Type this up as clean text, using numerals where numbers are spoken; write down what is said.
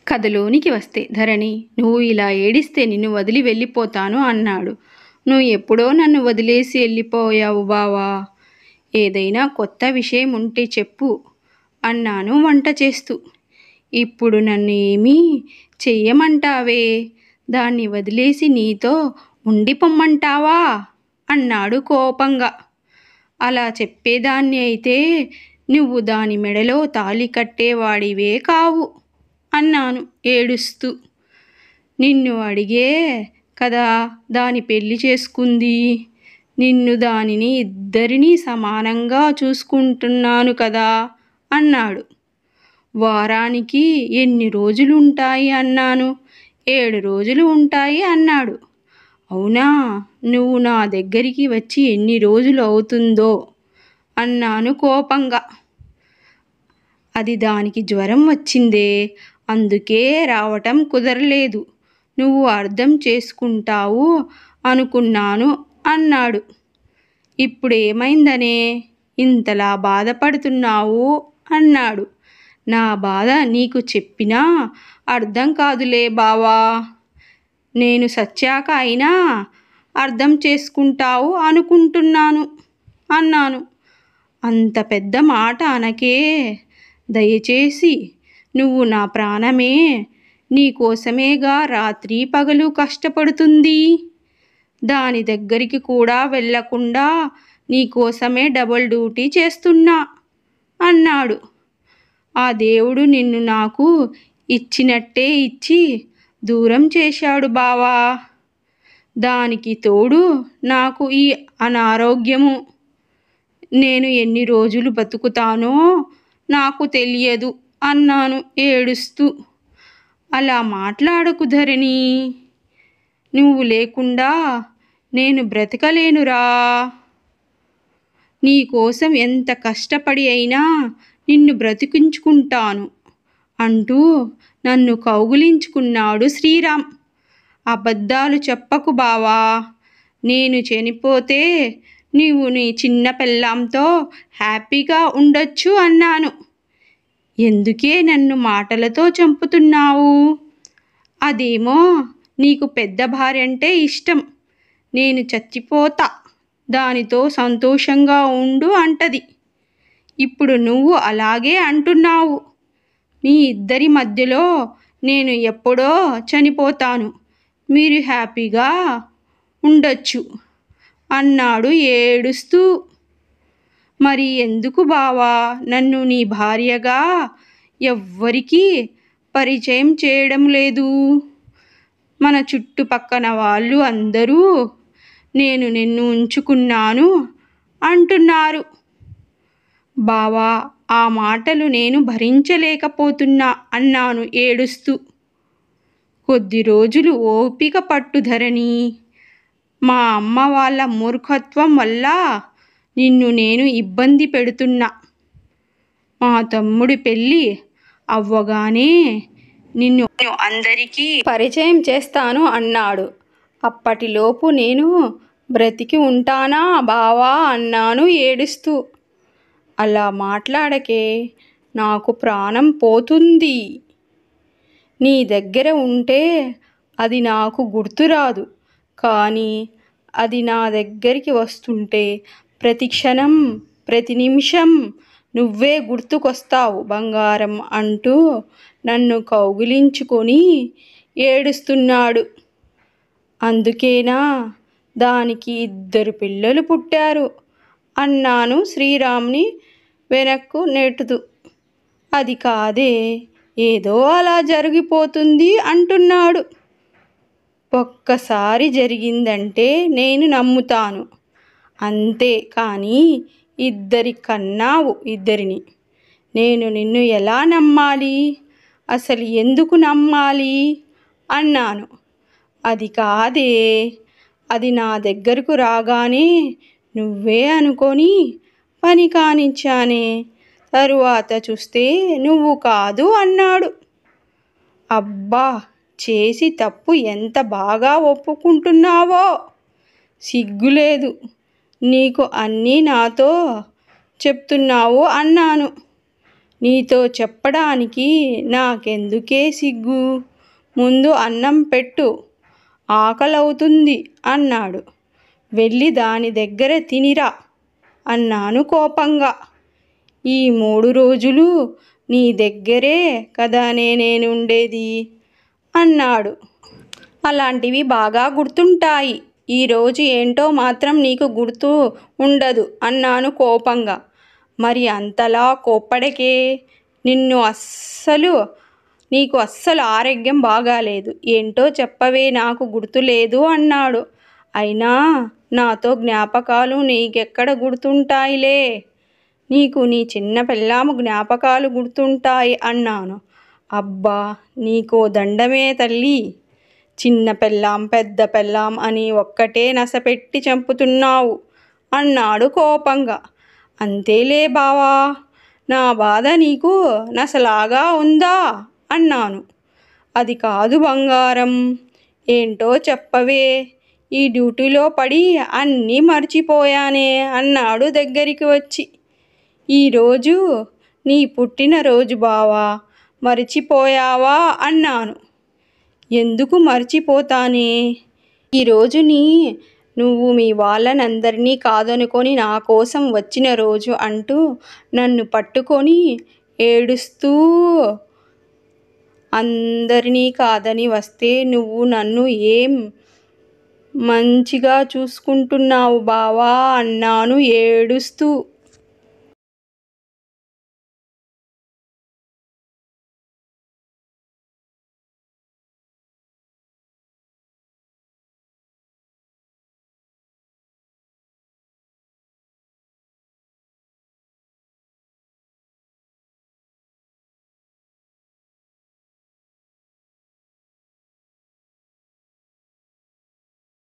కథలోనికి వస్తే ధరణి, నువ్వు ఇలా ఏడిస్తే నిన్ను వదిలి వెళ్ళిపోతాను అన్నాడు. నువ్వు ఎప్పుడో నన్ను వదిలేసి వెళ్ళిపోయావు బావా. ఏదైనా కొత్త విషయం ఉంటే చెప్పు అన్నాను వంట చేస్తూ. ఇప్పుడు నన్ను ఏమీ చెయ్యమంటావే? దాన్ని వదిలేసి నీతో ఉండిపోమ్మంటావా అన్నాడు కోపంగా. అలా చెప్పేదాన్ని అయితే నువ్వు దాని మెడలో తాళి కట్టేవాడివే కావు అన్నాను ఏడుస్తూ. నిన్ను అడిగే కదా దాని పెళ్లి చేసుకుంది. నిన్ను దానిని ఇద్దరినీ సమానంగా చూసుకుంటున్నాను కదా అన్నాడు. వారానికి ఎన్ని రోజులు ఉంటాయి అన్నాను. 7 రోజులు ఉంటాయి అన్నాడు. అవునా, నువ్వు నా దగ్గరికి వచ్చి ఎన్ని రోజులు అవుతుందో అన్నాను కోపంగా. అది దానికి జ్వరం వచ్చిందే, అందుకే రావటం కుదరలేదు. నువ్వు అర్థం చేసుకుంటావు అనుకున్నాను అన్నాడు. ఇప్పుడేమైందనే ఇంతలా బాధపడుతున్నావు అన్నాడు. నా బాధ నీకు చెప్పినా అర్థం కాదులే బావా. నేను సచ్చాక అయినా అర్థం చేసుకుంటావు అనుకుంటున్నాను అన్నాను. అంత పెద్ద మాట అనకే దయచేసి. నువ్వు నా ప్రాణమే. నీకోసమేగా రాత్రి పగలు కష్టపడుతుంది. దాని దగ్గరికి కూడా వెళ్ళకుండా నీకోసమే డబుల్ డ్యూటీ చేస్తున్నా అన్నాడు. ఆ దేవుడు నిన్ను నాకు ఇచ్చినట్టే ఇచ్చి దూరం చేశాడు బావా. దానికి తోడు నాకు ఈ అనారోగ్యము. నేను ఎన్ని రోజులు బతుకుతానో నాకు తెలియదు అన్నాను ఏడుస్తూ. అలా మాట్లాడకు ధరణి. నువ్వు లేకుండా నేను బ్రతకలేనురా. నీకోసం ఎంత కష్టపడి అయినా నిన్ను బ్రతికించుకుంటాను అంటూ నన్ను కౌగిలించుకున్నాడు శ్రీరామ్. అబద్ధాలు చెప్పకు బావా. నేను చనిపోతే నీవు నీ చిన్న పెళ్ళాంతో హ్యాపీగా ఉండొచ్చు అన్నాను. ఎందుకే నన్ను మాటలతో చంపుతున్నావు? అదేమో నీకు పెద్ద భార్య అంటే ఇష్టం. నేను చచ్చిపోతా, దానితో సంతోషంగా ఉండు అంటది. ఇప్పుడు నువ్వు అలాగే అంటున్నావు. మీ ఇద్దరి మధ్యలో నేను ఎప్పుడో చనిపోతాను, మీరు హ్యాపీగా ఉండొచ్చు అన్నాడు ఏడుస్తూ. మరి ఎందుకు బావా నన్ను నీ భార్యగా ఎవ్వరికీ పరిచయం చేయడం లేదు? మన చుట్టుపక్కన వాళ్ళు అందరూ నేను నిన్ను ఉంచుకున్నాను అంటున్నారు. బావా, ఆ మాటలు నేను భరించలేకపోతున్నా అన్నాను ఏడుస్తూ. కొద్ది రోజులు ఓపిక పట్టు ధరణి. మా అమ్మ వాళ్ళ మూర్ఖత్వం వల్ల నిన్ను నేను ఇబ్బంది పెడుతున్నా. మా తమ్ముడి పెళ్ళి అవ్వగానే నిన్ను అందరికీ పరిచయం చేస్తాను అన్నాడు. అప్పటిలోపు నేను బ్రతికి ఉంటానా బావా అన్నాను ఏడుస్తూ. అలా మాట్లాడకే, నాకు ప్రాణం పోతుంది. నీ దగ్గర ఉంటే అది నాకు గుర్తురాదు, కానీ అది నా దగ్గరికి వస్తుంటే ప్రతి క్షణం ప్రతి నిమిషం నువ్వే గుర్తుకొస్తావు బంగారం అంటూ నన్ను కౌగిలించుకొని ఏడుస్తున్నాడు. అందుకేనా దానికి 2 పిల్లలు పుట్టారు అన్నాను శ్రీరామ్ని వెనక్కు నెట్టుతూ. అది కాదే, ఏదో అలా జరిగిపోతుంది అంటున్నాడు. ఒక్కసారి జరిగిందంటే నేను నమ్ముతాను అంతే, కానీ 2 కన్నావు, 2ని. నేను నిన్ను ఎలా నమ్మాలి? అసలు ఎందుకు నమ్మాలి అన్నాను. అది కాదే, అది నా దగ్గరకు రాగానే నువ్వే అనుకొని పని కానిచ్చానే. తరువాత చూస్తే నువ్వు కాదు అన్నాడు. అబ్బా, చేసి తప్పు ఎంత బాగా ఒప్పుకుంటున్నావో. సిగ్గులేదు నీకు అన్నీ నాతో చెప్తున్నావు అన్నాను. నీతో చెప్పడానికి నాకెందుకే సిగ్గు, ముందు అన్నం పెట్టు, ఆకలవుతుంది అన్నాడు. వెళ్ళి దాని దగ్గర తినిరా అన్నాను కోపంగా. ఈ 3 రోజులు నీ దగ్గరే కదా నేనుండేది అన్నాడు. అలాంటివి బాగా గుర్తుంటాయి, ఈరోజు ఏంటో మాత్రం నీకు గుర్తు ఉండదు అన్నాను కోపంగా. మరి అంతలా కోప్పడకే, నీకు అస్సలు ఆరోగ్యం బాగాలేదు, ఏంటో చెప్పవే, నాకు గుర్తులేదు అన్నాడు. అయినా నాతో జ్ఞాపకాలు నీకెక్కడ గుర్తుంటాయిలే, నీకు నీ చిన్న పెళ్ళాము జ్ఞాపకాలు గుర్తుంటాయి అన్నాను. అబ్బా నీకో దండమే తల్లి, చిన్న పెళ్ళాం పెద్ద పెళ్ళాం అని ఒక్కటే నసపెట్టి చంపుతున్నావు అన్నాడు కోపంగా. అంతేలే బావా, నా బాధ నీకు నసలాగా ఉందా అన్నాను. అది కాదు బంగారం, ఏంటో చెప్పవే, ఈ డ్యూటీలో పడి అన్నీ మర్చిపోయానే అన్నాడు దగ్గరికి వచ్చి. ఈరోజు నీ పుట్టినరోజు బావా, మర్చిపోయావా అన్నాను. ఎందుకు మర్చిపోతానే, ఈరోజు నువ్వు మీ వాళ్ళనందరినీ కాదనుకొని నా కోసం వచ్చిన రోజు అంటూ నన్ను పట్టుకొని ఏడుస్తూ, అందరినీ కాదని వస్తే నువ్వు నన్ను ఏం మంచిగా చూసుకుంటున్నావు బావా అన్నాను ఏడుస్తూ.